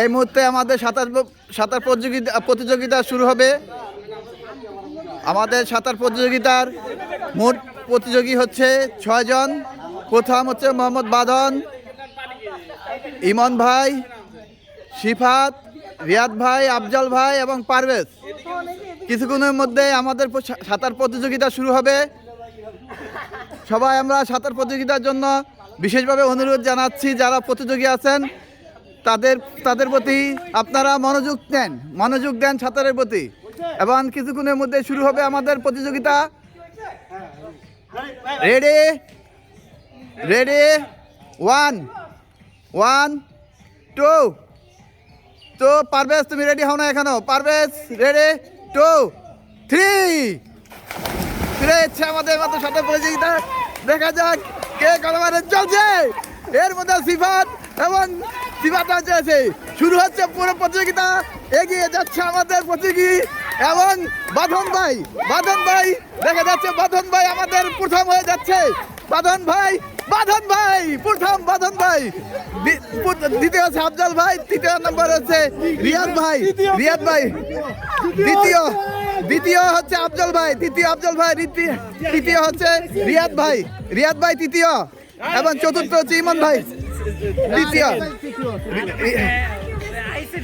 এই মুহূর্তে আমাদের সাঁতার প্রতিযোগিতা শুরু হবে। আমাদের সাঁতার প্রতিযোগিতার মোট প্রতিযোগী হচ্ছে 6 জন। প্রথম হচ্ছে মোহাম্মদ বাঁধন, ইমন ভাই, শিফাত, রিয়াদ ভাই, আফজল ভাই এবং পারভেজ। কিছুক্ষণের মধ্যে আমাদের সাঁতার প্রতিযোগিতা শুরু হবে। সবাই আমরা সাঁতার প্রতিযোগিতার জন্য বিশেষভাবে অনুরোধ জানাচ্ছি, যারা প্রতিযোগী আছেন তাদের প্রতি আপনারা মনোযোগ দেন সাঁতারের প্রতি। এবং কিছুক্ষণের মধ্যে শুরু হবে আমাদের প্রতিযোগিতা। Ready ready 1 1 2। তো পারভেজ তুমি রেডি হও না এখনো? পারভেজ রেডি 2 3। ফিরে যাচ্ছে আমাদের মতো সাঁতার প্রতিযোগিতা। দেখা যাক কে কতবার চলছে। এর মধ্যে সিফাত আছে। শুরু হচ্ছে পুরো প্রতিযোগিতা। এগিয়ে যাচ্ছে আমাদের প্রতিযোগী এবং বাঁধন ভাই দেখা যাচ্ছে বাঁধন ভাই আমাদের প্রথম হয়ে যাচ্ছে। বাঁধন ভাই প্রথম। বাঁধন ভাই দ্বিতীয় হচ্ছে আফজল ভাই, তৃতীয় নম্বর হচ্ছে রিয়াদ ভাই দ্বিতীয় হচ্ছে আফজল ভাই, তৃতীয় আফজল ভাই, তৃতীয় হচ্ছে রিয়াদ ভাই তৃতীয় এবং চতুর্থ হচ্ছে ইমন ভাই তৃতীয়।